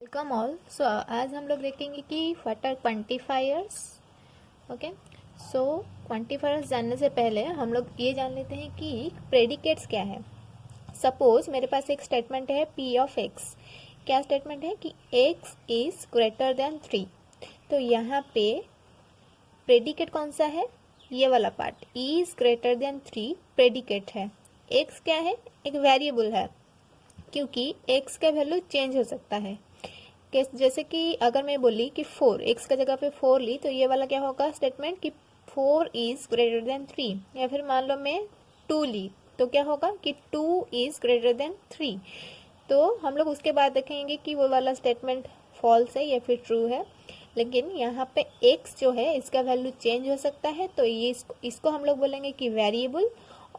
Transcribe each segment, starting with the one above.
Welcome all. सो आज हम लोग देखेंगे कि what are quantifiers. Okay, so quantifiers जानने से पहले हम लोग ये जान लेते हैं कि प्रेडिकेट्स क्या है। सपोज मेरे पास एक स्टेटमेंट है पी ऑफ एक्स। क्या स्टेटमेंट है कि एक्स इज ग्रेटर देन 3। तो यहाँ पे प्रेडिकेट कौन सा है, ये वाला part is greater than 3 predicate है। एक्स क्या है, एक वेरिएबल है, क्योंकि एक्स का वैल्यू चेंज हो सकता है। जैसे कि अगर मैं बोली कि 4, एक्स का जगह पे 4 ली, तो ये वाला क्या होगा स्टेटमेंट कि 4 इज ग्रेटर देन 3। या फिर मान लो मैं 2 ली, तो क्या होगा कि 2 इज ग्रेटर देन 3। तो हम लोग उसके बाद देखेंगे कि वो वाला स्टेटमेंट फॉल्स है या फिर ट्रू है। लेकिन यहाँ पे एक्स जो है इसका वैल्यू चेंज हो सकता है, तो ये इसको हम लोग बोलेंगे कि वेरिएबल।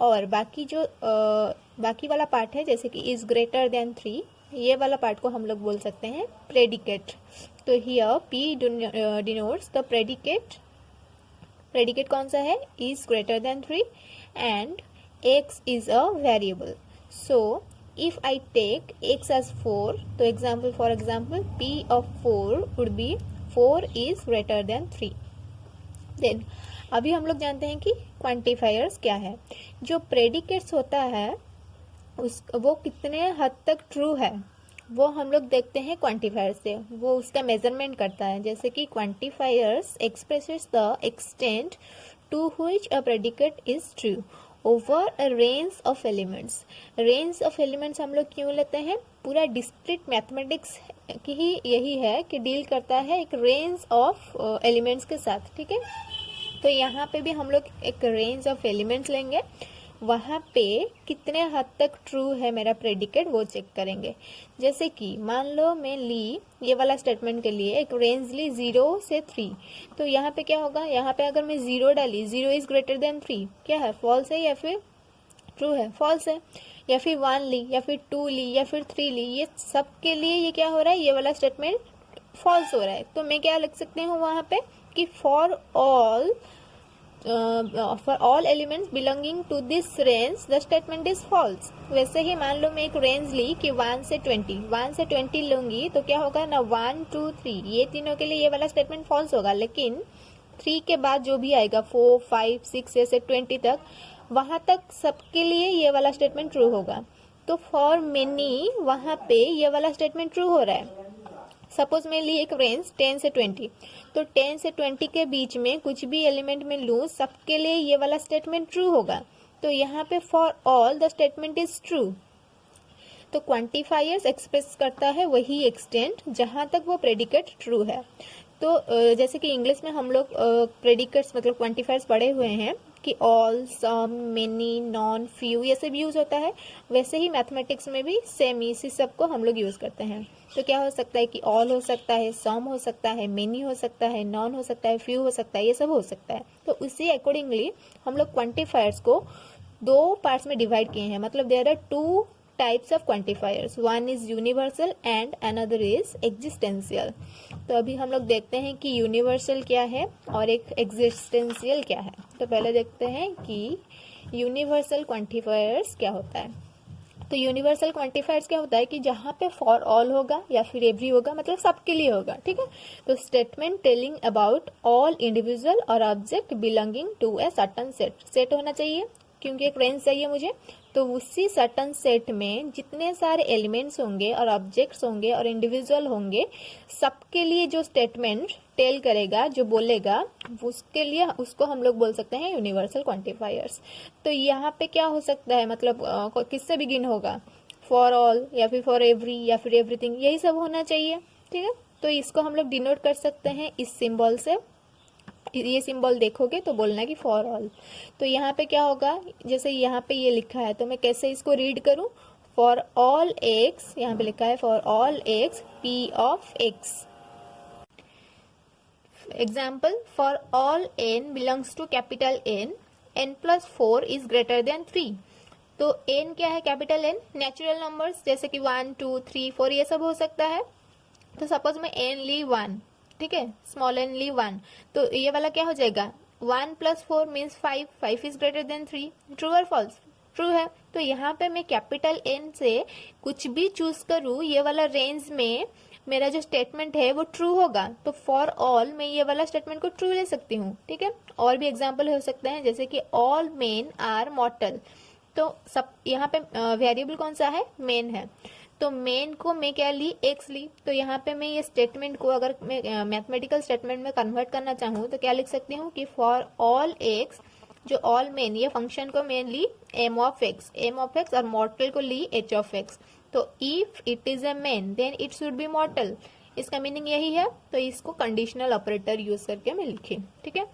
और बाकी जो बाकी वाला पार्ट है जैसे कि इज ग्रेटर देन 3, ये वाला पार्ट को हम लोग बोल सकते हैं प्रेडिकेट। तो here p denotes the predicate. Predicate कौन सा है, is greater than 3 and x is a variable. So if I take x as 4, तो example for example p of 4 would be 4 is greater than 3। Then अभी हम लोग जानते हैं कि क्वांटिफायर्स क्या है। जो प्रेडिकेट्स होता है वो कितने हद तक ट्रू है वो हम लोग देखते हैं क्वांटिफायर से, वो उसका मेजरमेंट करता है। जैसे कि quantifiers expresses the extent to which a predicate is true over a range of elements. Range of elements हम लोग क्यों लेते हैं, पूरा डिस्क्रीट मैथमेटिक्स की ही यही है कि डील करता है एक रेंज ऑफ एलिमेंट्स के साथ। ठीक है, तो यहाँ पे भी हम लोग एक रेंज ऑफ एलिमेंट्स लेंगे, वहाँ पे कितने हद तक ट्रू है मेरा प्रेडिकेट वो चेक करेंगे। जैसे कि मान लो मैं ली ये वाला स्टेटमेंट के लिए एक रेंज ली 0 से 3, तो यहाँ पे क्या होगा, यहाँ पे अगर मैं 0 डाली, 0 इज ग्रेटर देन 3, क्या है, फॉल्स है या फिर ट्रू है, फॉल्स है। या फिर 1 ली या फिर 2 ली या फिर 3 ली, ये सब के लिए ये क्या हो रहा है, ये वाला स्टेटमेंट फॉल्स हो रहा है। तो मैं क्या लिख सकती हूँ वहाँ पे कि for all elements belonging to this range the statement is false. वैसे ही मान लो मैं एक रेंज ली कि 1 से 20 लूंगी, तो क्या होगा ना, 1 2 3, ये तीनों के लिए ये वाला स्टेटमेंट फॉल्स होगा। लेकिन 3 के बाद जो भी आएगा 4 5 6 ऐसे 20 तक, वहां तक सबके लिए ये वाला स्टेटमेंट ट्रू होगा। तो फॉर मेनी वहां पे ये वाला स्टेटमेंट ट्रू हो रहा है। सपोज मैं ली एक रेंज 10 से 20, तो 10 से 20 के बीच में कुछ भी एलिमेंट में लूँ, सबके लिए ये वाला स्टेटमेंट ट्रू होगा। तो यहाँ पे for all the statement is true. तो क्वांटिफायर्स एक्सप्रेस करता है वही एक्सटेंट जहां तक वो प्रेडिकेट ट्रू है। तो जैसे कि इंग्लिश में हम लोग प्रेडिकेट्स मतलब क्वांटिफायर्स पढ़े हुए हैं कि ऑल, सम, मेनी, नॉन, फ्यू, ये सब यूज होता है। वैसे ही मैथमेटिक्स में भी सेम इसी सब को हम लोग यूज करते हैं। तो क्या हो सकता है कि ऑल हो सकता है, सम हो सकता है, मेनी हो सकता है, नॉन हो सकता है, फ्यू हो सकता है, ये सब हो सकता है। तो उसी अकॉर्डिंगली हम लोग क्वांटिफायर्स को 2 पार्ट्स में डिवाइड किए हैं। मतलब there are 2 types of quantifiers, one is universal and another is existential। तो अभी हम लोग देखते हैं कि यूनिवर्सल क्या है और एक एग्जिस्टेंशियल क्या है। तो पहले देखते हैं कि यूनिवर्सल क्वांटिफायर्स क्या होता है। तो यूनिवर्सल क्वांटिफायर्स क्या होता है कि जहाँ पे फॉर ऑल होगा या फिर एवरी होगा, मतलब सबके लिए होगा। ठीक है, तो statement telling about all individual और object belonging to a certain set. Set होना चाहिए क्योंकि एक रेंज चाहिए मुझे, तो उसी सर्टन सेट में जितने सारे एलिमेंट्स होंगे और ऑब्जेक्ट्स होंगे और इंडिविजुअल होंगे, सबके लिए जो स्टेटमेंट टेल करेगा, जो बोलेगा, उसके लिए उसको हम लोग बोल सकते हैं यूनिवर्सल क्वांटिफायर्स। तो यहाँ पे क्या हो सकता है, मतलब किससे बिगिन होगा, फॉर ऑल या फिर फॉर एवरी या फिर एवरीथिंग, यही सब होना चाहिए। ठीक है, तो इसको हम लोग डिनोट कर सकते हैं इस सिंबल से। ये सिंबल देखोगे तो बोलना कि फॉर ऑल। तो यहाँ पे क्या होगा, जैसे यहाँ पे ये लिखा है, तो मैं कैसे इसको रीड करूं, फॉर ऑल एक्स, यहाँ पे लिखा है for all x p of x. Example, for all n belongs to capital n, n plus 4 is greater than 3। तो एन क्या है, कैपिटल एन, नेचुरल नंबर्स जैसे कि 1 2 3 4 ये सब हो सकता है। तो सपोज मैं एन ली 1, ठीक है, स्मॉल एन ली 1, तो ये वाला क्या हो जाएगा, 1 plus 4 means 5, 5 is greater than 3। True और फॉल्स, ट्रू है। तो यहाँ पे मैं कैपिटल एन से कुछ भी चूज करूँ, ये वाला रेंज में मेरा जो स्टेटमेंट है वो ट्रू होगा, तो फॉर ऑल मैं ये वाला स्टेटमेंट को ट्रू ले सकती हूँ, ठीक है। और भी एग्जाम्पल हो सकते हैं, जैसे कि ऑल मेन आर मॉर्टल, तो सब यहाँ पे वेरिएबल कौन सा है, मेन है, तो मेन को मैं क्या ली, एक्स ली, तो यहाँ पे मैं ये स्टेटमेंट को अगर मैं मैथमेटिकल स्टेटमेंट में कन्वर्ट करना चाहूँ तो क्या लिख सकती हूँ कि फॉर ऑल एक्स, जो ऑल मेन, ये फंक्शन को मैं ली एम ऑफ एक्स और मॉर्टल को ली एच ऑफ एक्स, तो if it is a men then it should be mortal, इसका मीनिंग यही है। तो इसको कंडीशनल ऑपरेटर यूज करके मैं लिखी, ठीक है।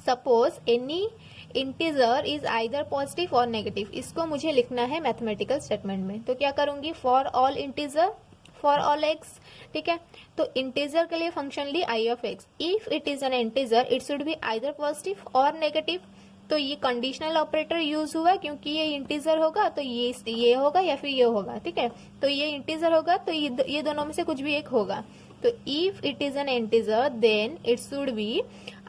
Suppose any integer is either positive और नेगेटिव, इसको मुझे लिखना है मैथमेटिकल स्टेटमेंट में, तो क्या करूंगी, for all integer, for all x, ठीक है। तो इंटीजर के लिए फंक्शन ली I of x, if it is an integer it should be either positive और नेगेटिव, तो ये कंडीशनल ऑपरेटर यूज हुआ क्योंकि ये इंटीजर होगा तो ये होगा या फिर ये होगा, ठीक है। तो ये इंटीजर होगा तो ये दोनों में से कुछ भी एक होगा, तो if it is an integer then it should be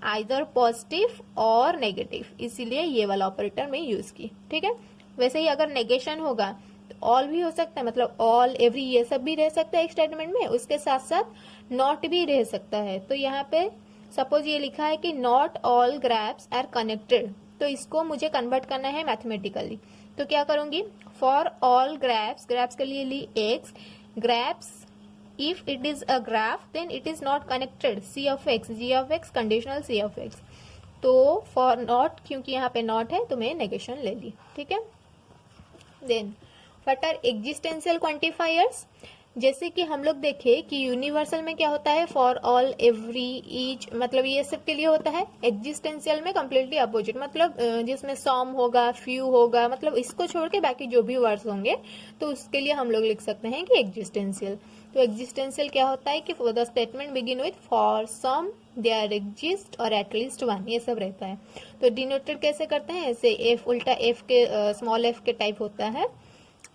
either positive और नेगेटिव, इसीलिए ये वाला ऑपरेटर मैं यूज की, ठीक है। वैसे ही अगर नेगेशन होगा तो ऑल भी हो सकता है, मतलब ऑल एवरी ये सब भी रह सकता है एक स्टेटमेंट में, उसके साथ साथ नॉट भी रह सकता है। तो यहाँ पे सपोज ये लिखा है कि not all graphs are connected, तो इसको मुझे कन्वर्ट करना है मैथमेटिकली, तो क्या करूंगी, फॉर ऑल ग्रैप्स के लिए ली x, graphs if it is a graph then it is not connected, c of x, g of x, conditional c of x, तो for not, क्योंकि यहाँ पे not है तो मैं नेगेशन ले ली, ठीक है। Then what are existential quantifiers, जैसे कि हम लोग देखें कि यूनिवर्सल में क्या होता है, फॉर ऑल एवरी ईच, मतलब ये सब के लिए होता है। एग्जिस्टेंशियल में कम्प्लीटली अपोजिट, मतलब जिसमें सम होगा, फ्यू होगा, मतलब इसको छोड़ के बाकी जो भी वर्ड्स होंगे तो उसके लिए हम लोग लिख सकते हैं कि एग्जिस्टेंशियल। तो एग्जिस्टेंशियल क्या होता है कि the statement begin with for some there exist और एटलीस्ट वन, ये सब रहता है। तो डिनोटेड कैसे करते हैं, ऐसे एफ उल्टा एफ के स्मॉल एफ के टाइप होता है।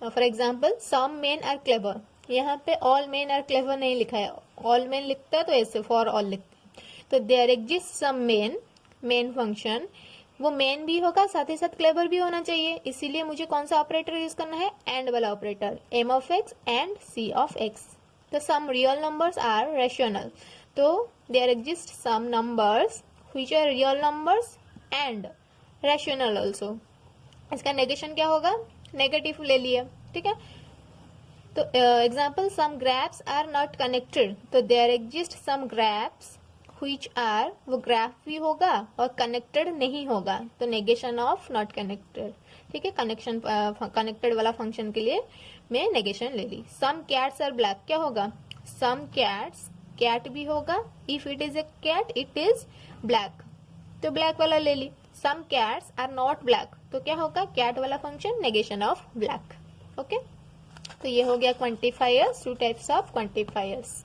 For example some men are clever, यहाँ पे ऑल मेन आर क्लेवर नहीं लिखा है, ऑल मेन लिखता है तो ऐसे फॉर ऑल लिखते हैं। तो there exist some men function, वो मेन भी होगा साथ ही साथ क्लेवर भी होना चाहिए, इसीलिए मुझे कौन सा ऑपरेटर यूज करना है, एंड वाला operator, M of x and C of x. तो some real numbers are rational, तो there exist some numbers which are real numbers and rational also. इसका नेगेशन क्या होगा, नेगेटिव ले लिया, ठीक है। तो example some graphs are not connected, तो there exist some graphs which are, वो ग्राफ भी होगा और कनेक्टेड नहीं होगा, तो नेगेशन ऑफ नॉट कनेक्टेड, ठीक है। कनेक्टेड वाला फंक्शन के लिए मैं नेगेशन ले ली। सम कैट्स आर ब्लैक, क्या होगा, सम कैट्स, कैट भी होगा, if it is a cat it is black, तो ब्लैक वाला ले ली। Some cats are not black, तो क्या होगा, कैट वाला function, negation of black, okay. तो ये हो गया क्वांटिफायर्स, 2 टाइप्स ऑफ क्वांटिफायर्स।